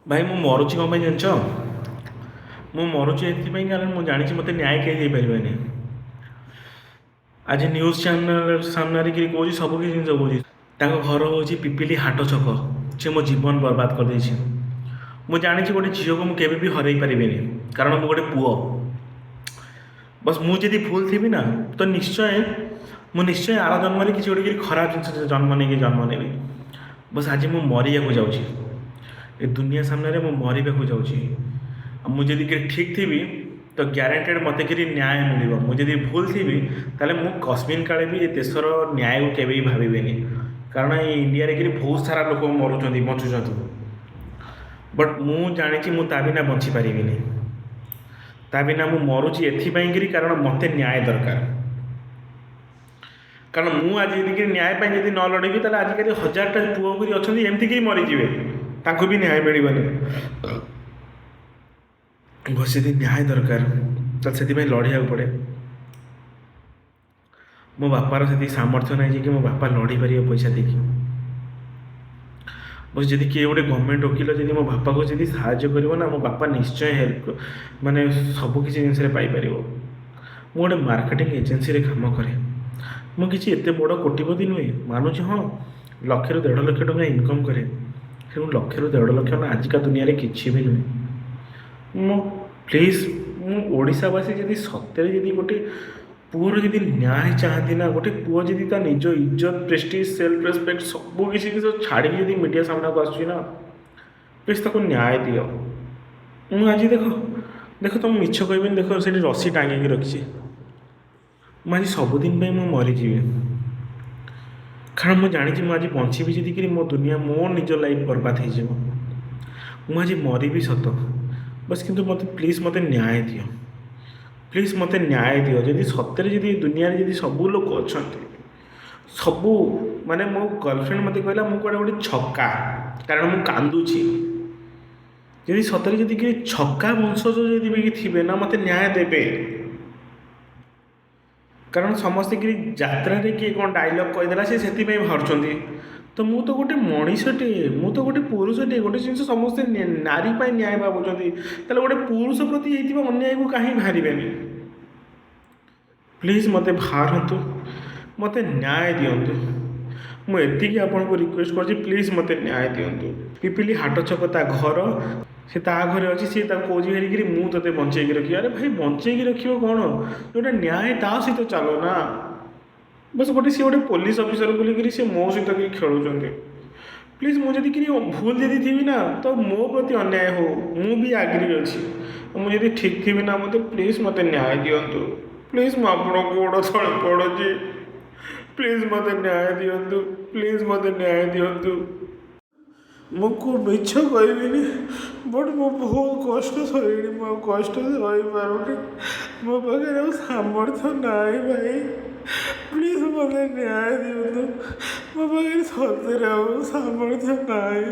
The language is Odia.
ଭାଇ ମୁଁ ମରୁଛି କ'ଣ ପାଇଁ ଜାଣିଛ? ମୁଁ ମରୁଛି ଏଥିପାଇଁ କାରଣ ମୁଁ ଜାଣିଛି ମୋତେ ନ୍ୟାୟ କେହି ଦେଇପାରିବେନି। ଆଜି ନ୍ୟୁଜ୍ ଚ୍ୟାନେଲ ସାମ୍ନାରେ କିଏ କହୁଛି ସବୁ କିଛି ଜିନିଷ କହୁଛି। ତାଙ୍କ ଘର ହେଉଛି ପିପିଲି ହାଟ ଛକ। ସେ ମୋ ଜୀବନ ବର୍ବାଦ କରିଦେଇଛି। ମୁଁ ଜାଣିଛି ଗୋଟେ ଝିଅକୁ ମୁଁ କେବେ ବି ହରେଇ ପାରିବିନି କାରଣ ମୁଁ ଗୋଟେ ପୁଅ। ବସ୍ ମୁଁ ଯଦି ଭୁଲ ଥିବି ନା ତ ନିଶ୍ଚୟ ଆର ଜନ୍ମରେ କିଛି ଗୋଟେ ଖରାପ ଜିନିଷ ଜନ୍ମ ନେବି। ବସ୍ ଆଜି ମୁଁ ମରିବାକୁ ଯାଉଛି ଏ ଦୁନିଆ ସାମ୍ନାରେ, ମୁଁ ମରିବାକୁ ଯାଉଛି। ଆଉ ମୁଁ ଯଦି ଠିକ୍ ଥିବି ତ ଗ୍ୟାରେଣ୍ଟେଡ଼ ମୋତେ କିଛି ନ୍ୟାୟ ମିଳିବ। ମୁଁ ଯଦି ଭୁଲ ଥିବି ତାହେଲେ ମୁଁ କସ୍ମିନ କାଳେ ବି ଏ ଦେଶର ନ୍ୟାୟକୁ କେବେ ବି ଭାବିବେନି। କାରଣ ଏ ଇଣ୍ଡିଆରେ ବହୁତ ସାରା ଲୋକ ମରୁଛନ୍ତି, ବଞ୍ଚୁଛନ୍ତି। ବଟ୍ ମୁଁ ଜାଣିଛି ମୁଁ ତା ବିନା ବଞ୍ଚିପାରିବିନି। ତା ବିନା ମୁଁ ମରୁଛି ଏଥିପାଇଁକିରି କାରଣ ମୋତେ ନ୍ୟାୟ ଦରକାର। କାରଣ ମୁଁ ଆଜି ଯଦି ନ୍ୟାୟ ପାଇଁ ଯଦି ନ ଲଢ଼ିବି ତାହେଲେ ଆଜିକାଲି ହଜାରଟା ପୁଅ ବି ଅଛନ୍ତି ଏମିତିକି ମରିଯିବେ, ତାଙ୍କୁ ବି ନ୍ୟାୟ ମିଳିବନି। ଯଦି ନ୍ୟାୟ ଦରକାର ତାହେଲେ ସେଥିପାଇଁ ଲଢ଼ିବାକୁ ପଡ଼େ। ମୋ ବାପାର ସେତିକି ସାମର୍ଥ୍ୟ ନାହିଁ ଯେ କି ମୋ ବାପା ଲଢ଼ିପାରିବ ପଇସା ଦେଇକି। ବସ୍ ଯଦି କିଏ ଗୋଟେ ଗଭର୍ଣ୍ଣମେଣ୍ଟ ଓକିଲ ଯଦି ମୋ ବାପାକୁ ଯଦି ସାହାଯ୍ୟ କରିବ ନା, ମୋ ବାପା ନିଶ୍ଚୟ ହେଲ୍ପ ମାନେ ସବୁକିଛି ଜିନିଷରେ ପାଇପାରିବ। ମୁଁ ଗୋଟେ ମାର୍କେଟିଂ ଏଜେନ୍ସିରେ କାମ କରେ। ମୁଁ କିଛି ଏତେ ବଡ଼ କୋଟିପତି ନୁହେଁ, ମାନୁଛି। ହଁ, 1,00,000-1.5 ଲକ୍ଷ ଟଙ୍କା ଇନକମ୍ କରେ। କିନ୍ତୁ 1,00,000-1.5 ଲକ୍ଷ ଟଙ୍କା ଆଜିକା ଦୁନିଆରେ କିଛି ବି ନୁହେଁ। ମୁଁ ପ୍ଲିଜ୍, ମୁଁ ଓଡ଼ିଶାବାସୀ ଯଦି ସତରେ ଯଦି ଗୋଟେ ପୁଅର ଯଦି ନ୍ୟାୟ ଚାହାନ୍ତି ନା, ଗୋଟେ ପୁଅ ଯଦି ତା ନିଜ ଇଜ୍ଜତ, ପ୍ରେଷ୍ଟିଜ୍, ସେଲ୍ଫ ରେସ୍ପେକ୍ଟ ସବୁ କିଛି ଛାଡ଼ିକି ଯଦି ମିଡ଼ିଆ ସାମ୍ନାକୁ ଆସୁଛି ନା, ପ୍ଲିଜ୍ ତାକୁ ନ୍ୟାୟ ଦିଅ। ମୁଁ ଆଜି ଦେଖ ତୁମ ମିଛ କହିବିନି, ଦେଖ ସେଠି ରସି ଟାଙ୍ଗିକି ରଖିଛି। ମୁଁ ଆଜି ସବୁଦିନ ପାଇଁ ମୁଁ ମରିଯିବି। କାରଣ ମୁଁ ଜାଣିଛି ମୁଁ ଆଜି ବଞ୍ଚିବି ଯଦିକିରି ମୋ ଦୁନିଆ, ମୋ ନିଜ ଲାଇଫ୍ ବର୍ବାଦ ହେଇଯିବ। ମୁଁ ଆଜି ମରିବି ସତ, ବସ୍ କିନ୍ତୁ ପ୍ଲିଜ୍ ମୋତେ ନ୍ୟାୟ ଦିଅ। ପ୍ଲିଜ୍ ମୋତେ ନ୍ୟାୟ ଦିଅ। ଯଦି ସତରେ ଯଦି ଦୁନିଆରେ ଯଦି ସବୁ ଲୋକ ଅଛନ୍ତି, ସବୁ ମାନେ ମୋ ଗର୍ଲଫ୍ରେଣ୍ଡ ମୋତେ କହିଲା ମୁଁ କୁଆଡ଼େ ଗୋଟେ ଛକା, କାରଣ ମୁଁ କାନ୍ଦୁଛି। ଯଦି ସତରେ ଯଦି କିଏ ଛକା ବଂଶଜ ଯଦି ବି ଥିବେ ନା, ମୋତେ ନ୍ୟାୟ ଦେବେ। କାରଣ ସମସ୍ତେ ଯାତ୍ରାରେ କିଏ କ'ଣ ଡାଇଲଗ୍ କହିଦେଲା ସେ ସେଥିପାଇଁ ବାହାରୁଛନ୍ତି। ତ ମୁଁ ତ ଗୋଟେ ମଣିଷଟିଏ, ମୁଁ ତ ଗୋଟେ ପୁରୁଷଟିଏ। ଗୋଟେ ଜିନିଷ ସମସ୍ତେ ନାରୀ ପାଇଁ ନ୍ୟାୟ ଭାବୁଛନ୍ତି, ତାହେଲେ ଗୋଟେ ପୁରୁଷ ପ୍ରତି ହେଇଥିବା ଅନ୍ୟାୟକୁ କାହିଁ ବାହାରିବେନି? ପ୍ଲିଜ୍ ମୋତେ ବାହାରନ୍ତୁ, ମୋତେ ନ୍ୟାୟ ଦିଅନ୍ତୁ। ମୁଁ ଏତିକି ଆପଣଙ୍କୁ ରିକ୍ୱେଷ୍ଟ କରୁଛି, ପ୍ଲିଜ୍ ମୋତେ ନ୍ୟାୟ ଦିଅନ୍ତୁ। ପିପିଲି ହାଟ ଛକ ତା ଘର, ସେ ତା ଘରେ ଅଛି। ସିଏ ତାକୁ କହୁଛି ହେରିକିରି ମୁଁ ତୋତେ ବଞ୍ଚେଇକି ରଖିବି। ଆରେ ଭାଇ, ବଞ୍ଚେଇକି ରଖିବ କ'ଣ? ଯେଉଁଟା ନ୍ୟାୟ ତା ସହିତ ଚାଲ ନା। ବସ୍ ସିଏ ଗୋଟେ ପୋଲିସ୍ ଅଫିସର ବୋଲିକିରି ସେ ମୋ ସହିତ ଖେଳୁଛନ୍ତି। ପ୍ଲିଜ୍, ମୁଁ ଯଦି ଭୁଲ ଯଦି ଥିବି ନା, ତ ମୋ ପ୍ରତି ଅନ୍ୟାୟ ହଉ, ମୁଁ ବି ଆଗ୍ରି ଅଛି। ମୁଁ ଯଦି ଠିକ୍ ଥିବି ନା, ପ୍ଲିଜ୍ ମୋତେ ନ୍ୟାୟ ଦିଅନ୍ତୁ। ପ୍ଲିଜ୍, ମୁଁ ଆପଣଙ୍କ ଗୋଡ଼ ତଳେ ପଡ଼ୁଛି। ପ୍ଲିଜ୍ ମୋତେ ନ୍ୟାୟ ଦିଅନ୍ତୁ। ପ୍ଲିଜ୍ ମୋତେ ନ୍ୟାୟ ଦିଅନ୍ତୁ। ମୁଁ ମିଛ କହିବିନି, ବଟ୍ ମୁଁ ବହୁତ କଷ୍ଟ ସହିଣି। ମୁଁ ଆଉ କଷ୍ଟ ସହିପାରୁନି। ମୋ ପାଖରେ ଆଉ ସାମର୍ଥ୍ୟ ନାହିଁ ଭାଇ। ପ୍ଲିଜ୍ ମୋତେ ନ୍ୟାୟ ଦିଅନ୍ତୁ। ମୋ ପାଖରେ ସତରେ ଆଉ ସାମର୍ଥ୍ୟ ନାହିଁ।